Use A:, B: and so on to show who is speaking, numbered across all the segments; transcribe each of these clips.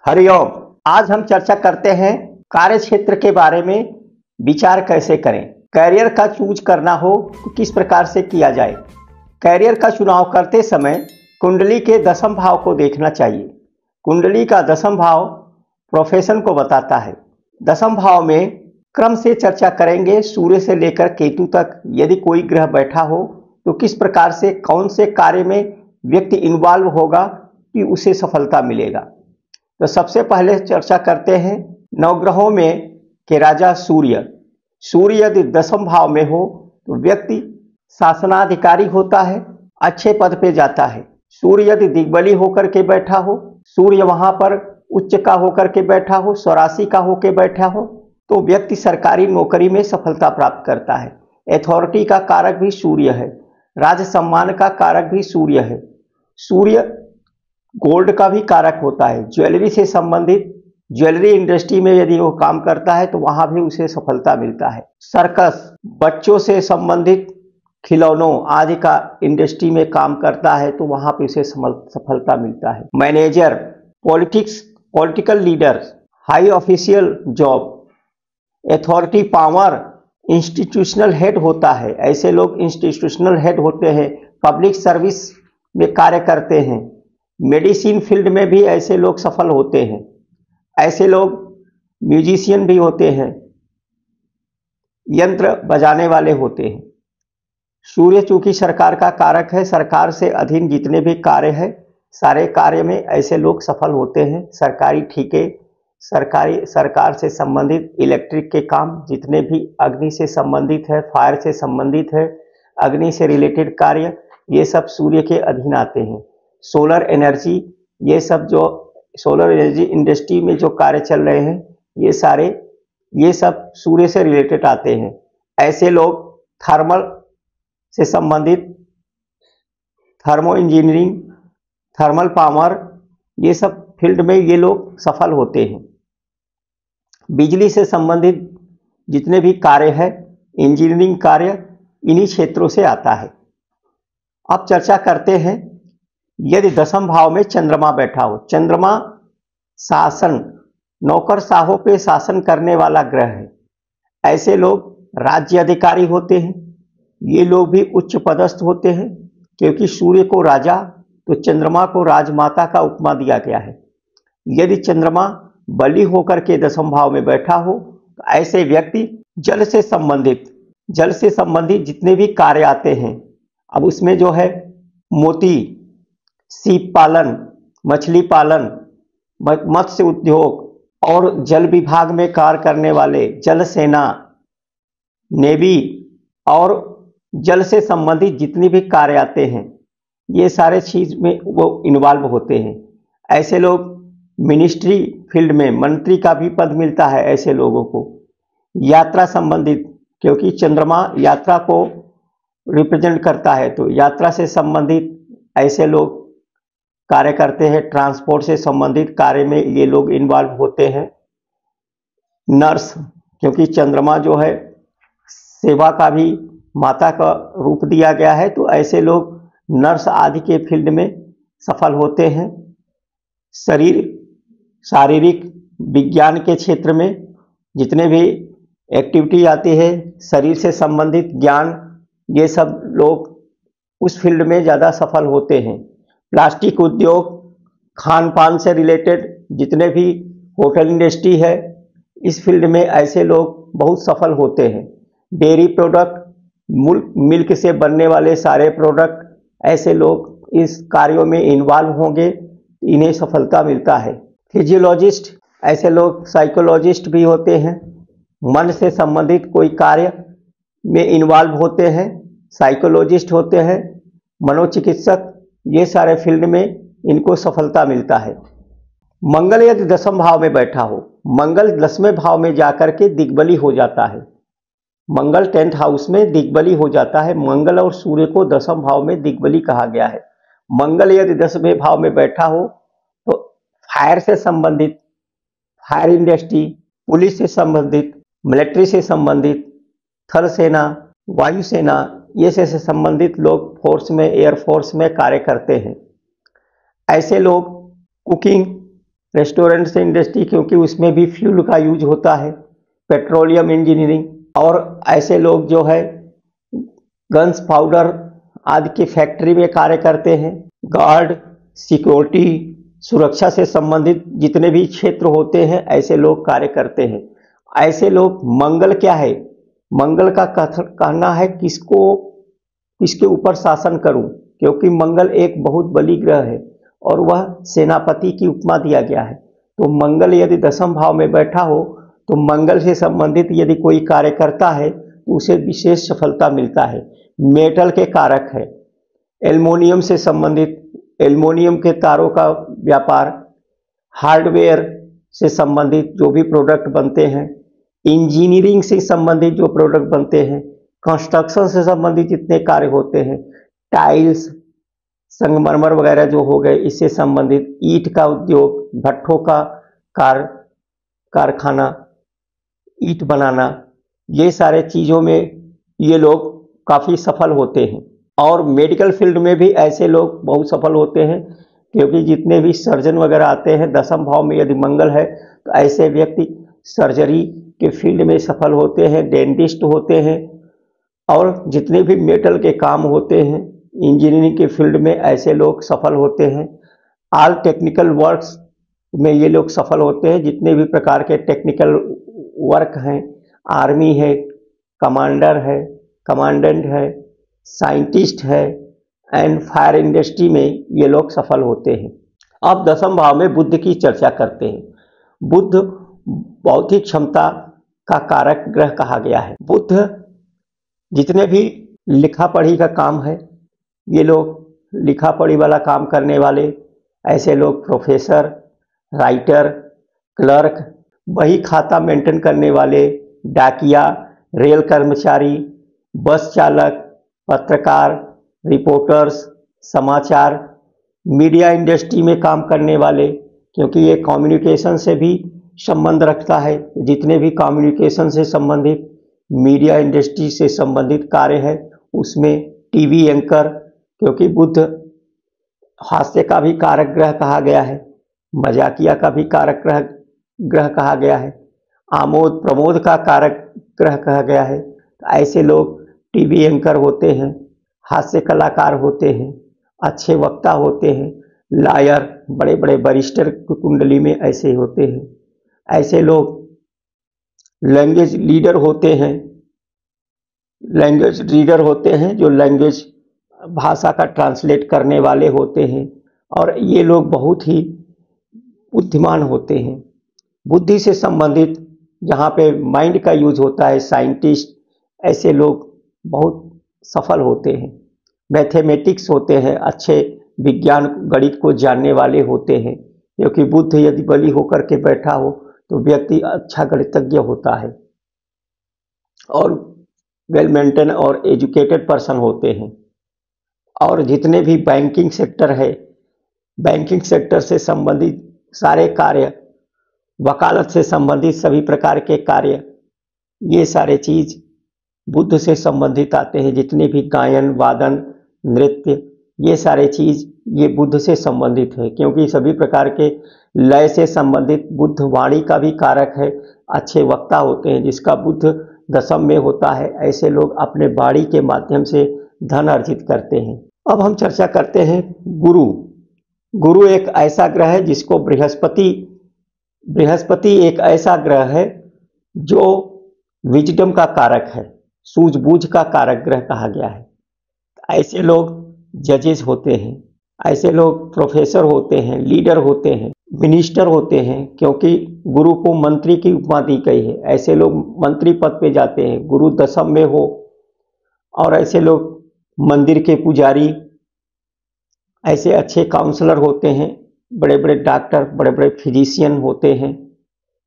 A: हरिओम। आज हम चर्चा करते हैं कार्य क्षेत्र के बारे में। विचार कैसे करें, कैरियर का चूज करना हो तो किस प्रकार से किया जाए। कैरियर का चुनाव करते समय कुंडली के दशम भाव को देखना चाहिए। कुंडली का दशम भाव प्रोफेशन को बताता है। दशम भाव में क्रम से चर्चा करेंगे, सूर्य से लेकर केतु तक। यदि कोई ग्रह बैठा हो तो किस प्रकार से कौन से कार्य में व्यक्ति इन्वॉल्व होगा कि उसे सफलता मिलेगा। तो सबसे पहले चर्चा करते हैं नवग्रहों में के राजा सूर्य। सूर्य यदि दशम भाव में हो तो व्यक्ति शासनाधिकारी होता है, अच्छे पद पे जाता है। सूर्य यदि दिग्बली होकर के बैठा हो, सूर्य वहां पर उच्च का होकर के बैठा हो, स्वराशि का होकर बैठा हो, तो व्यक्ति सरकारी नौकरी में सफलता प्राप्त करता है। अथॉरिटी का कारक भी सूर्य है, राज सम्मान का कारक भी सूर्य है। सूर्य गोल्ड का भी कारक होता है। ज्वेलरी से संबंधित, ज्वेलरी इंडस्ट्री में यदि वो काम करता है तो वहां भी उसे सफलता मिलता है। सर्कस, बच्चों से संबंधित खिलौनों आदि का इंडस्ट्री में काम करता है तो वहां पे उसे सफलता मिलता है। Manager, politics, political leader, high official job, authority power, institutional head होता है। ऐसे लोग इंस्टीट्यूशनल हेड होते हैं, पब्लिक सर्विस में कार्य करते हैं। मेडिसिन फील्ड में भी ऐसे लोग सफल होते हैं। ऐसे लोग म्यूजिशियन भी होते हैं, यंत्र बजाने वाले होते हैं। सूर्य चूंकि सरकार का कारक है, सरकार से अधीन जितने भी कार्य है सारे कार्य में ऐसे लोग सफल होते हैं। सरकारी ठीके, सरकार से संबंधित इलेक्ट्रिक के काम जितने भी अग्नि से संबंधित है, फायर से संबंधित है, अग्नि से रिलेटेड कार्य, ये सब सूर्य के अधीन आते हैं। सोलर एनर्जी, ये सब जो सोलर एनर्जी इंडस्ट्री में जो कार्य चल रहे हैं ये सब सूर्य से रिलेटेड आते हैं। ऐसे लोग थर्मल से संबंधित, थर्मो इंजीनियरिंग, थर्मल पावर, ये सब फील्ड में ये लोग सफल होते हैं। बिजली से संबंधित जितने भी कार्य है, इंजीनियरिंग कार्य, इन्हीं क्षेत्रों से आता है। अब चर्चा करते हैं यदि दशम भाव में चंद्रमा बैठा हो। चंद्रमा शासन, नौकर साहों पे शासन करने वाला ग्रह है। ऐसे लोग राज्य अधिकारी होते हैं। ये लोग भी उच्च पदस्थ होते हैं, क्योंकि सूर्य को राजा तो चंद्रमा को राजमाता का उपमा दिया गया है। यदि चंद्रमा बली होकर के दशम भाव में बैठा हो तो ऐसे व्यक्ति जल से संबंधित जितने भी कार्य आते हैं, अब उसमें जो है मोती, सीप पालन, मछली पालन, मत्स्य उद्योग और जल विभाग में कार्य करने वाले, जल सेना, नेवी और जल से संबंधित जितने भी कार्य आते हैं, ये सारे चीज में वो इन्वॉल्व होते हैं। ऐसे लोग मिनिस्ट्री फील्ड में मंत्री का भी पद मिलता है ऐसे लोगों को। यात्रा संबंधित, क्योंकि चंद्रमा यात्रा को रिप्रेजेंट करता है, तो यात्रा से संबंधित ऐसे लोग कार्य करते हैं। ट्रांसपोर्ट से संबंधित कार्य में ये लोग इन्वॉल्व होते हैं। नर्स, क्योंकि चंद्रमा जो है सेवा का भी माता का रूप दिया गया है, तो ऐसे लोग नर्स आदि के फील्ड में सफल होते हैं। शारीरिक विज्ञान के क्षेत्र में जितने भी एक्टिविटी आती है, शरीर से संबंधित ज्ञान, ये सब लोग उस फील्ड में ज़्यादा सफल होते हैं। प्लास्टिक उद्योग, खान पान से रिलेटेड जितने भी होटल इंडस्ट्री है, इस फील्ड में ऐसे लोग बहुत सफल होते हैं। डेयरी प्रोडक्ट, मिल्क से बनने वाले सारे प्रोडक्ट, ऐसे लोग इस कार्यों में इन्वॉल्व होंगे, इन्हें सफलता मिलता है। फिजियोलॉजिस्ट, ऐसे लोग साइकोलॉजिस्ट भी होते हैं, मन से संबंधित कोई कार्य में इन्वॉल्व होते हैं, साइकोलॉजिस्ट होते हैं। मनोचिकित्सक, ये सारे फील्ड में इनको सफलता मिलता है। मंगल यदि दशम भाव में बैठा हो, मंगल 10वें भाव में जाकर के दिग्बली हो जाता है। मंगल 10th हाउस में दिग्बली हो जाता है। मंगल और सूर्य को दशम भाव में दिग्बली कहा गया है। मंगल यदि 10वें भाव में बैठा हो तो फायर से संबंधित, फायर इंडस्ट्री, पुलिस से संबंधित, मिलिट्री से संबंधित, थल सेना, वायुसेना, ये से संबंधित लोग फोर्स में, एयरफोर्स में कार्य करते हैं। ऐसे लोग कुकिंग, रेस्टोरेंट से इंडस्ट्री, क्योंकि उसमें भी फ्यूल का यूज होता है, पेट्रोलियम इंजीनियरिंग, और ऐसे लोग जो है गन्स पाउडर आदि की फैक्ट्री में कार्य करते हैं। गार्ड, सिक्योरिटी, सुरक्षा से संबंधित जितने भी क्षेत्र होते हैं ऐसे लोग कार्य करते हैं। ऐसे लोग, मंगल क्या है, मंगल का कहना है किसके ऊपर शासन करूं, क्योंकि मंगल एक बहुत बली ग्रह है और वह सेनापति की उपमा दिया गया है। तो मंगल यदि दशम भाव में बैठा हो तो मंगल से संबंधित यदि कोई कार्य करता है तो उसे विशेष सफलता मिलता है। मेटल के कारक है, एल्युमिनियम से संबंधित, एल्युमिनियम के तारों का व्यापार, हार्डवेयर से संबंधित जो भी प्रोडक्ट बनते हैं, इंजीनियरिंग से संबंधित जो प्रोडक्ट बनते हैं, कंस्ट्रक्शन से संबंधित जितने कार्य होते हैं, टाइल्स, संगमरमर वगैरह जो हो गए, इससे संबंधित ईंट का उद्योग, भट्ठों का कारखाना, ईंट बनाना, ये सारे चीज़ों में ये लोग काफ़ी सफल होते हैं। और मेडिकल फील्ड में भी ऐसे लोग बहुत सफल होते हैं, क्योंकि जितने भी सर्जन वगैरह आते हैं, दशम भाव में यदि मंगल है तो ऐसे व्यक्ति सर्जरी के फील्ड में सफल होते हैं, डेंटिस्ट होते हैं, और जितने भी मेटल के काम होते हैं, इंजीनियरिंग के फील्ड में ऐसे लोग सफल होते हैं। ऑल टेक्निकल वर्क्स में ये लोग सफल होते हैं, जितने भी प्रकार के टेक्निकल वर्क हैं, आर्मी है, कमांडर है, कमांडेंट है, साइंटिस्ट है, एंड फायर इंडस्ट्री में ये लोग सफल होते हैं। अब दशम भाव में बुध की चर्चा करते हैं। बुध बौद्धिक क्षमता का कारक ग्रह कहा गया है। बुध जितने भी लिखा पढ़ी का काम है, ये लोग लिखा पढ़ी वाला काम करने वाले, ऐसे लोग प्रोफेसर, राइटर, क्लर्क, बही खाता मेंटेन करने वाले, डाकिया, रेल कर्मचारी, बस चालक, पत्रकार, रिपोर्टर्स, समाचार, मीडिया इंडस्ट्री में काम करने वाले, क्योंकि ये कम्युनिकेशन से भी संबंध रखता है। जितने भी कम्युनिकेशन से संबंधित, मीडिया इंडस्ट्री से संबंधित कार्य है, उसमें टीवी एंकर, क्योंकि बुध हास्य का भी कारक ग्रह कहा गया है, मजाकिया का भी कारक ग्रह कहा गया है, आमोद प्रमोद का कारक ग्रह कहा गया है। तो ऐसे लोग टीवी एंकर होते हैं, हास्य कलाकार होते हैं, अच्छे वक्ता होते हैं, लायर, बड़े बड़े बैरिस्टर की कुंडली में ऐसे होते हैं। ऐसे लोग लैंग्वेज लीडर होते हैं, लैंग्वेज रीडर होते हैं, जो लैंग्वेज भाषा का ट्रांसलेट करने वाले होते हैं, और ये लोग बहुत ही बुद्धिमान होते हैं। बुद्धि से संबंधित जहाँ पे माइंड का यूज होता है, साइंटिस्ट, ऐसे लोग बहुत सफल होते हैं। मैथमेटिक्स होते हैं, अच्छे विज्ञान गणित को जानने वाले होते हैं, क्योंकि बुध यदि बली होकर के बैठा हो तो व्यक्ति अच्छा गणितज्ञ होता है, और वेल मेंटेन और एजुकेटेड पर्सन होते हैं। और जितने भी बैंकिंग सेक्टर है, बैंकिंग सेक्टर से संबंधित सारे कार्य, वकालत से संबंधित सभी प्रकार के कार्य, ये सारे चीज बुध से संबंधित आते हैं। जितने भी गायन, वादन, नृत्य, ये सारे चीज ये बुध से संबंधित है, क्योंकि सभी प्रकार के लय से संबंधित बुध वाणी का भी कारक है। अच्छे वक्ता होते हैं, जिसका बुध दशम में होता है, ऐसे लोग अपने वाणी के माध्यम से धन अर्जित करते हैं। अब हम चर्चा करते हैं गुरु। गुरु एक ऐसा ग्रह है जिसको बृहस्पति एक ऐसा ग्रह है जो विजडम का कारक है, सूझबूझ का कारक ग्रह कहा गया है। ऐसे लोग जजेस होते हैं, ऐसे लोग प्रोफेसर होते हैं, लीडर होते हैं, मिनिस्टर होते हैं, क्योंकि गुरु को मंत्री की उपमा दी गई है। ऐसे लोग मंत्री पद पे जाते हैं, गुरु दशम में हो। और ऐसे लोग मंदिर के पुजारी, ऐसे अच्छे काउंसलर होते हैं, बड़े बड़े डॉक्टर, बड़े बड़े फिजिशियन होते हैं,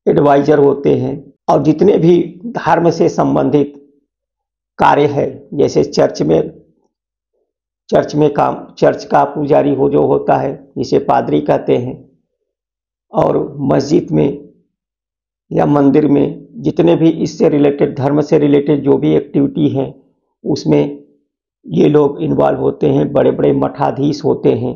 A: एडवाइजर होते हैं। और जितने भी धर्म से संबंधित कार्य है, जैसे चर्च का पुजारी जो होता है, जिसे पादरी कहते हैं, और मस्जिद में या मंदिर में जितने भी इससे रिलेटेड, धर्म से रिलेटेड जो भी एक्टिविटी है, उसमें ये लोग इन्वॉल्व होते हैं। बड़े बड़े मठाधीश होते हैं,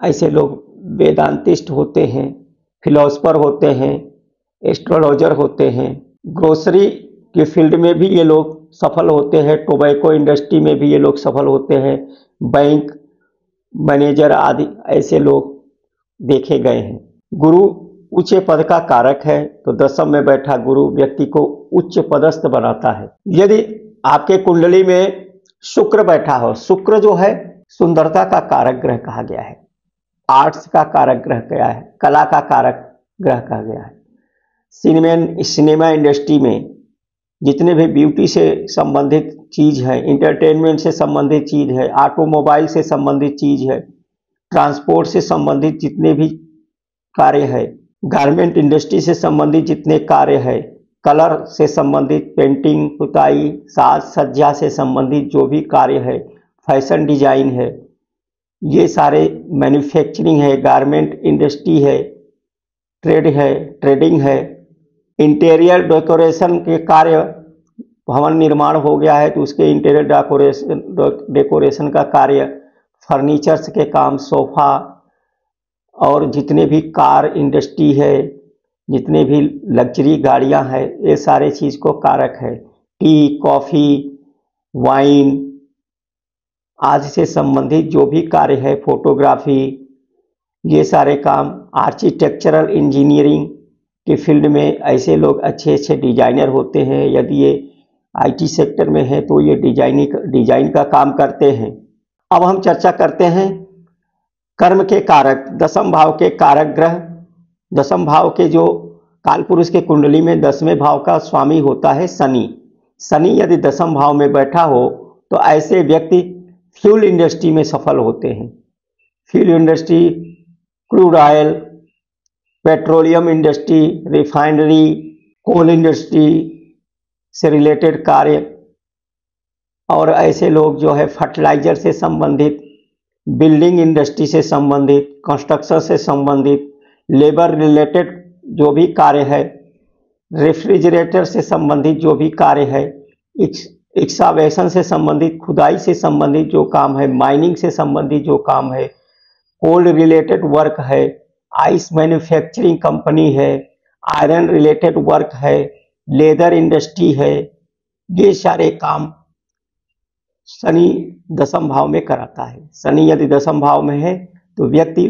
A: ऐसे लोग वेदांतिस्ट होते हैं, फिलोसफर होते हैं, एस्ट्रोलॉजर होते हैं, ग्रोसरी के फील्ड में भी ये लोग सफल होते हैं, टोबैको इंडस्ट्री में भी ये लोग सफल होते हैं, बैंक मैनेजर आदि ऐसे लोग देखे गए हैं। गुरु उच्च पद का कारक है, तो दशम में बैठा गुरु व्यक्ति को उच्च पदस्थ बनाता है। यदि आपके कुंडली में शुक्र बैठा हो, शुक्र जो है सुंदरता का कारक ग्रह कहा गया है, आर्ट्स का कारक ग्रह गया है, कला का कारक ग्रह कहा गया है। सिनेमा इंडस्ट्री में जितने भी ब्यूटी से संबंधित चीज है, इंटरटेनमेंट से संबंधित चीज है, ऑटोमोबाइल से संबंधित चीज है, ट्रांसपोर्ट से संबंधित जितने भी कार्य है, गारमेंट इंडस्ट्री से संबंधित जितने कार्य है, कलर से संबंधित, पेंटिंग, पुताई, साज सज्जा से संबंधित जो भी कार्य है, फैशन डिजाइन है, ये सारे, मैन्युफैक्चरिंग है, गारमेंट इंडस्ट्री है, ट्रेडिंग है, इंटीरियर डेकोरेशन के कार्य, भवन निर्माण हो गया है तो उसके इंटीरियर डेकोरेशन का कार्य, फर्नीचर्स के काम, सोफा, और जितने भी कार इंडस्ट्री है, जितने भी लग्जरी गाड़ियां हैं, ये सारे चीज को कारक है। टी, कॉफी, वाइन आदि से संबंधित जो भी कार्य है, फोटोग्राफी, ये सारे काम, आर्किटेक्चरल इंजीनियरिंग के फील्ड में ऐसे लोग अच्छे अच्छे डिजाइनर होते हैं। यदि ये आईटी सेक्टर में है तो ये डिजाइन का काम करते हैं। अब हम चर्चा करते हैं कर्म के कारक, दशम भाव के कारक ग्रह। दशम भाव के जो कालपुरुष के कुंडली में 10वें भाव का स्वामी होता है शनि। शनि यदि दशम भाव में बैठा हो तो ऐसे व्यक्ति फ्यूल इंडस्ट्री में सफल होते हैं। Fuel industry, crude oil, petroleum industry, refinery, coal industry से रिलेटेड कार्य, और ऐसे लोग जो है फर्टिलाइजर से संबंधित, बिल्डिंग इंडस्ट्री से संबंधित, कंस्ट्रक्शन से संबंधित, लेबर रिलेटेड जो भी कार्य है, रेफ्रिजरेटर से संबंधित जो भी कार्य है, एक्सकावेशन से संबंधित, खुदाई से संबंधित जो काम है, माइनिंग से संबंधित जो काम है, कोल रिलेटेड वर्क है, आइस मैन्युफैक्चरिंग कंपनी है, आयरन रिलेटेड वर्क है, लेदर इंडस्ट्री है, ये सारे काम शनि दशम भाव में कराता है। शनि यदि दशम भाव में है तो व्यक्ति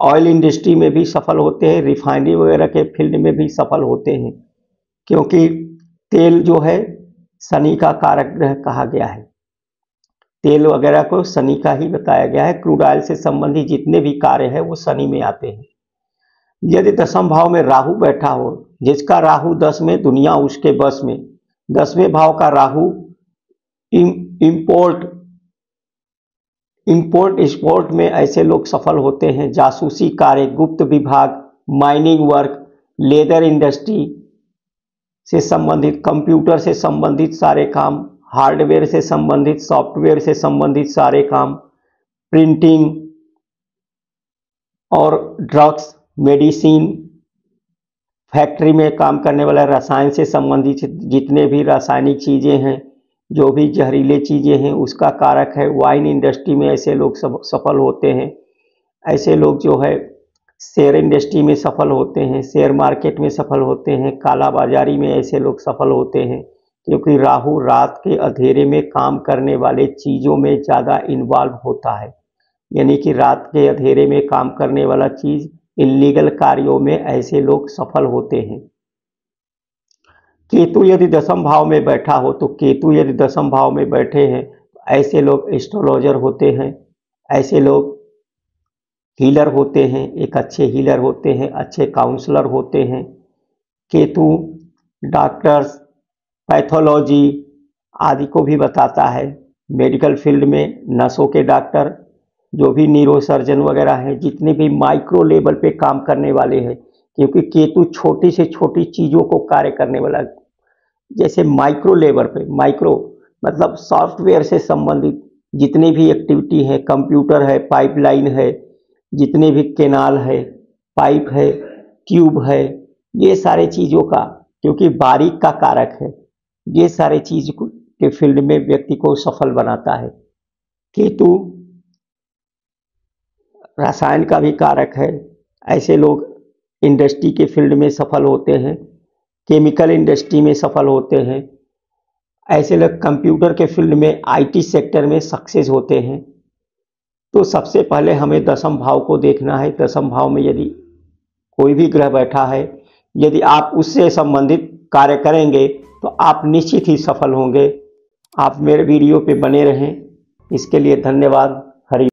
A: ऑयल इंडस्ट्री में भी सफल होते हैं, रिफाइनरी वगैरह के फील्ड में भी सफल होते हैं, क्योंकि तेल जो है शनि का कारक ग्रह कहा गया है। तेल वगैरह को शनि का ही बताया गया है। क्रूड ऑयल से संबंधित जितने भी कार्य है वो शनि में आते हैं। यदि दशम भाव में राहु बैठा हो, जिसका राहु 10 में, दुनिया उसके बस में, 10वें भाव का राहु इंपोर्ट एक्सपोर्ट में ऐसे लोग सफल होते हैं। जासूसी कार्य, गुप्त विभाग, माइनिंग वर्क, लेदर इंडस्ट्री से संबंधित, कंप्यूटर से संबंधित सारे काम, हार्डवेयर से संबंधित, सॉफ्टवेयर से संबंधित सारे काम, प्रिंटिंग और ड्रग्स, मेडिसिन, फैक्ट्री में काम करने वाला, रसायन से संबंधित जितने भी रासायनिक चीजें हैं, जो भी जहरीले चीजें हैं, उसका कारक है। वाइन इंडस्ट्री में ऐसे लोग सफल होते हैं। ऐसे लोग जो है शेयर इंडस्ट्री में सफल होते हैं, शेयर मार्केट में सफल होते हैं, काला बाजारी में ऐसे लोग सफल होते हैं, क्योंकि राहु रात के अंधेरे में काम करने वाले चीजों में ज्यादा इन्वॉल्व होता है। यानी कि रात के अंधेरे में काम करने वाला चीज, इल्लीगल कार्यों में ऐसे लोग सफल होते हैं। केतु यदि दशम भाव में बैठा हो, तो केतु यदि दशम भाव में बैठे हैं तो ऐसे लोग एस्ट्रोलॉजर होते हैं, ऐसे लोग हीलर होते हैं, एक अच्छे हीलर होते हैं, अच्छे काउंसलर होते हैं। केतु डॉक्टर्स, पैथोलॉजी आदि को भी बताता है। मेडिकल फील्ड में नसों के डॉक्टर, जो भी न्यूरोसर्जन वगैरह हैं, जितने भी माइक्रो लेवल पे काम करने वाले हैं, क्योंकि केतु छोटी से छोटी चीज़ों को कार्य करने वाला, जैसे माइक्रो लेवल पे, माइक्रो मतलब सॉफ्टवेयर से संबंधित जितनी भी एक्टिविटी है, कंप्यूटर है, पाइपलाइन है, जितने भी केनाल है, पाइप है, ट्यूब है, ये सारे चीज़ों का, क्योंकि बारीक का कारक है, ये सारे चीज के फील्ड में व्यक्ति को सफल बनाता है। केतु रसायन का भी कारक है। ऐसे लोग इंडस्ट्री के फील्ड में सफल होते हैं, केमिकल इंडस्ट्री में सफल होते हैं। ऐसे लोग कंप्यूटर के फील्ड में, आईटी सेक्टर में सक्सेस होते हैं। तो सबसे पहले हमें दशम भाव को देखना है। दशम भाव में यदि कोई भी ग्रह बैठा है, यदि आप उससे संबंधित कार्य करेंगे तो आप निश्चित ही सफल होंगे। आप मेरे वीडियो पे बने रहें। इसके लिए धन्यवाद।